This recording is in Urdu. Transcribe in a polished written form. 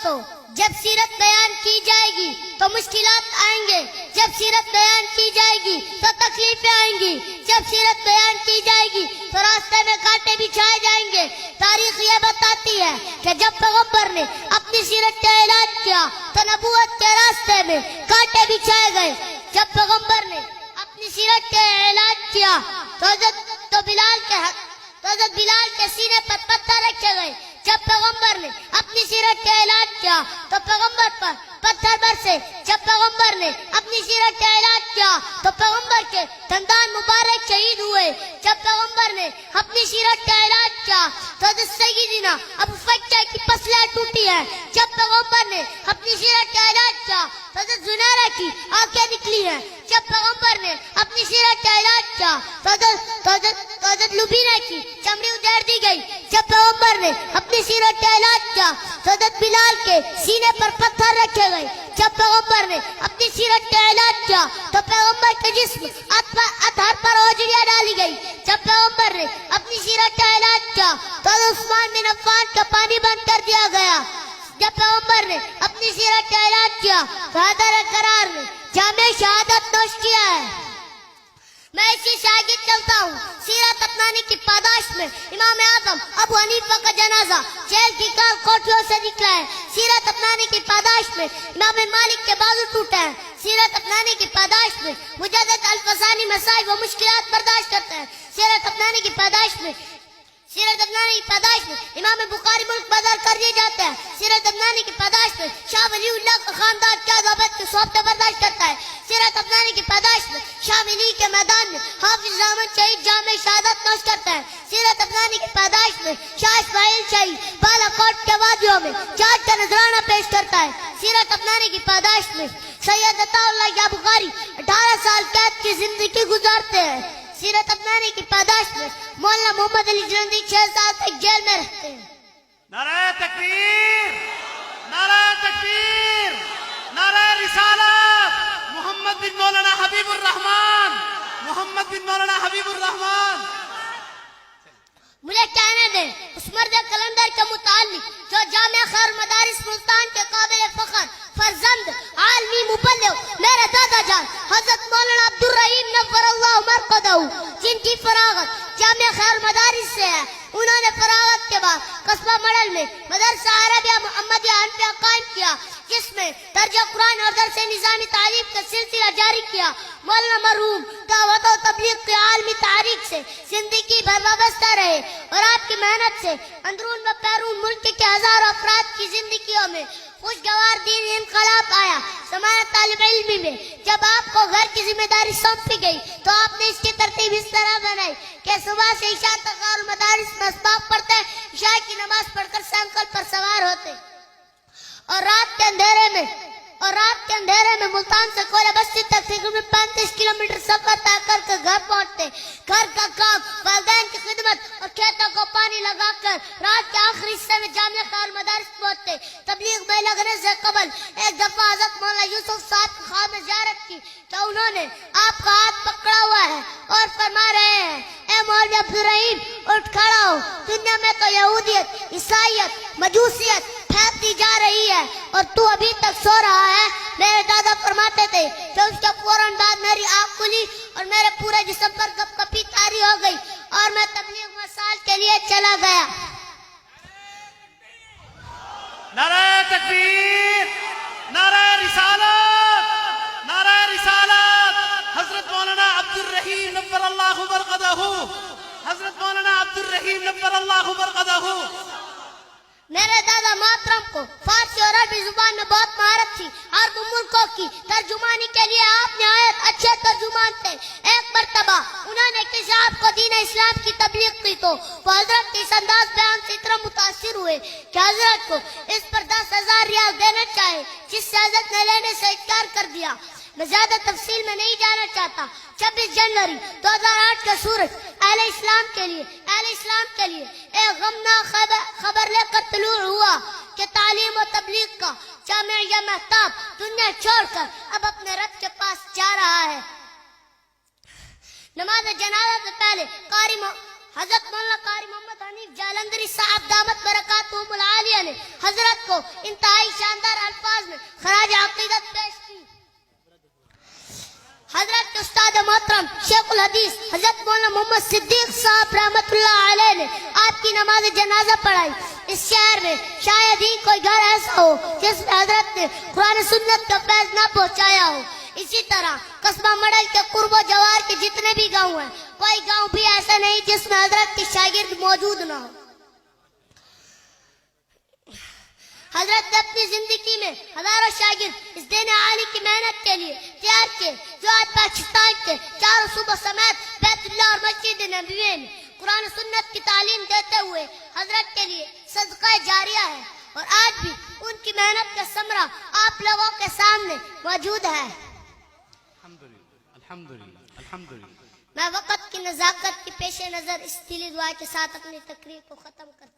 دوستو، جب سیرت بیان کی جائے گی تو مشکلات آئیں گے، جب سیرت بیان کی جائے گی تو تکلیفیں آئیں گی، جب سیرت بیان کی جائے گی تو راستے میں کانٹے بچھائے جائیں گے۔ تاریخ یہ بتاتی ہے کہ جب پیغمبر نے اپنی سیرت کا اعلان کیا تو نبوت کے راستے میں کانٹے بچھائے گئے۔ جب پیغمبر نے اپنی سیرت کا اعلان کیا تو حضرت بلال کے سینے پر پتھر رکھے گئے۔ جب پیغمبر نے اپنی سیرت کا اعلان کیا تو پیغمبر پر پتھر برسے۔ جب پیغمبر نے اپنی سیرت کا اعلان کیا تو پیغمبر کے دندان مبارک شہید ہوئے۔ جب پیغمبر نے اپنی سیرت کا اعلان کیا تو حضرت سیدنا ابو فجہ کی پسلیاں ٹوٹی ہیں۔ جب پیغمبر نے اپنی سیرت کا اعلان کیا تو حضرت زنیرہ کی آنکھیں نکلی ہیں۔ جب پیغمبر نے اپنی سیرت کا اعلان کیا تو حضرت لبینہ کی چمڑی ادھیڑ دی گئی۔ جب پیغمبر نے اپنی سیرت کا اعلان کیا تو حضرت بلال کے سینے پر پتھر رکھے گئے۔ جب پیغمبر نے اپنی سیرت کا اعلان کیا تو پیغمبر کے جسم اطہر پر اوجڑیاں ڈالی گئی۔ جب پیغمبر نے اپنی سیرت کا اعلان کیا تو عثمان بن عفان کا پانی بند کر دیا گیا۔ جب پیغمبر نے اپنی سیرت کا اعلان کیا تو حیدر قرار نے جامع شہادت نوش کیا ہے۔ میں اسی سے آگے چلتا ہوں۔ سیرت اپنانے کی پاداش میں امام اعظم ابو حنیفہ کا جنازہ جیل کی کوٹھیوں سے نکلا ہے۔ سیرت اپنانے کی پاداش میں امام مالک کے بازو ٹوٹے ہیں۔ سیرت اپنانے کی پاداش میں مجدد الفسانی مسائل و مشکلات برداشت کرتے ہیں۔ سیرت اپنانے کی پاداش میں امام بخاری ملک بدر کر دیے جاتے ہیں۔ سیرت اپنانے کی پاداش میں شاہ ولی اللہ کا خاندان کیا ضابط کے صحبت برداشت کرتا ہے۔ سیرت اپنانے کی پاداش میں شاہ ولی کے میدان میں حافظ رحمت شہید جامع شہادت نوش کرتا ہے۔ سیرت اپنانے کی پاداش میں شاہ اسماعیل شہید بالا کوٹ کے وادیوں میں چاند کا نذرانہ پیش کرتا ہے۔ سیرت اپنانے کی پاداش میں سید عطا اللہ یا بخاری 18 سال قید کی زندگی گزارتے ہیں۔ سیرت اپنانے کی پاداش میں مولانا محمد علی جلندی 6 سال تک جیل میں رہتے ہیں۔ نعرہ تکبیر، نعرہ تکبیر، نعرہ رسالت، محمد بن مولانا حبیب الرحمان، محمد بن مولانا حبیب الرحمان۔ مجھے کہنے دیں اس مرد کلندر کے متعلق جو جامعہ خیر مدارس ملتان کے قابل فخر فرزند عالمی مبلغ میرے دادا جان حضرت مولانا عبد الرحیم نور اللہ مرقدہ، جن کی فراغت جامعہ خیر مدارس سے ہے۔ انہوں نے فراغت کے بعد قصبہ مڈل میں مدرسہ عربیہ محمدیہ حنفیہ قائم کیا، جس میں درجہ قرآن اور درس نظامی تعلیم کا سلسلہ جاری کیا۔ مولانا مرحوم دعوت و تبلیغ کی عالمی تحریک سے زندگی بھر وابستہ رہے اور آپ کی محنت سے اندرون و بیرون ملک کے ہزاروں افراد کی زندگیوں میں خوشگوار دینی انقلاب آیا۔ سماعت طالب علمی میں جب آپ کو گھر کی ذمہ داری سونپی گئی تو آپ نے اس کی ترتیب اس طرح بنائی کہ صبح سے عشاء تک اور مدارس میں اسباق پڑھتے، عشاء کی نماز پڑھ کر سائیکل پر سوار ہوتے اور رات کے اندھیرے میں ملتان سے کوئلہ بستی تک تقریباً 35 کلومیٹر سفر طے کر کے گھر پہنچتے۔ گھر کا کام، والدین کی خدمت اور کھیتوں کو پانی لگا کر رات کے آخری حصے میں جامعہ خیر مدارس پہنچتے۔ تبلیغ میں لگنے سے قبل ایک دفعہ حضرت مولانا یوسف صاحب کی خواب میں زیارت کی تو انہوں نے آپ کا ہاتھ پکڑا ہوا ہے اور فرما رہے ہیں، اے مولوی عبد الرحیم اٹھ کھڑا ہو، دنیا میں تو یہودیت، عیسائیت، مجوسیت پھیلتی جا رہی ہے اور تو ابھی تک سو رہا ہے۔ میرے دادا فرماتے تھے کہ اس کے فوراً بعد میری آنکھ کھلی اور میرے پورے جسم پر کپ کپی طاری ہو گئی اور میں تبلیغ مسائل کے لیے چلا گیا۔ نعرہ تکبیر، نعرہ رسالت، نعرہ رسالت۔ حضرت مولانا عبد الرحیم نور اللہ مرقدہ، حضرت مولانا عبد الرحیم نور اللہ مرقدہ۔ میرے دادا محترم کو فارسی اور عربی زبان میں بہت مہارت تھی۔ عرب ملکوں کی ترجمانی کے لیے آپ نہایت اچھے ترجمان تھے۔ ایک مرتبہ انہوں نے کسی آپ کو دین اسلام کی تبلیغ کی تو وہ حضرت کے اس انداز بیان سے اتنا متاثر ہوئے کہ حضرت کو اس پر 10,000 ریال دینا چاہے، جس سے حضرت نے لینے سے انکار کر دیا۔ میں زیادہ تفصیل میں نہیں جانا چاہتا۔ 26 جنوری 2008 کا سورج اہل اسلام کے لیے ایک غمناک خبر لے کر طلوع ہوا کہ تعلیم و تبلیغ کا جامع یا مہتاب دنیا چھوڑ کر اب اپنے رب کے پاس جا رہا ہے۔ نماز جنازہ سے پہلے حضرت مولانا قاری محمد حنیف جالندری صاحب دامت برکاتہم العالیہ نے حضرت کو انتہائی شاندار الفاظ میں خراج عقیدت پیش کی. حضرت کے استاد محترم شیخ الحدیث حضرت مولانا محمد صدیق صاحب رحمت اللہ علیہ نے آپ کی نماز جنازہ پڑھائی. اس شہر میں شاید ہی کوئی گھر ایسا ہو جس میں حضرت نے قرآن سنت کا فیض نہ پہنچایا ہو. اسی طرح قصبہ مڈل کے قرب و جوار کے جتنے بھی گاؤں ہیں کوئی گاؤں بھی ایسا نہیں جس میں حضرت کے شاگرد موجود نہ ہو. حضرت نے اپنی زندگی میں ہزاروں شاگرد اس دین عالی کی محنت کے لیے تیار کیے جو آج پاکستان کے چاروں صوبوں سمیت بیت اللہ اور مسجد نبوی میں قرآن سنت کی تعلیم دیتے ہوئے حضرت کے لیے صدقہ جاریہ ہے اور آج بھی ان کی محنت کا ثمرہ آپ لوگوں کے سامنے موجود ہے. الحمدللہ. میں وقت کی نزاکت کی پیش نظر اس دلی دعا کے ساتھ اپنی تقریر کو ختم کرتا ہوں.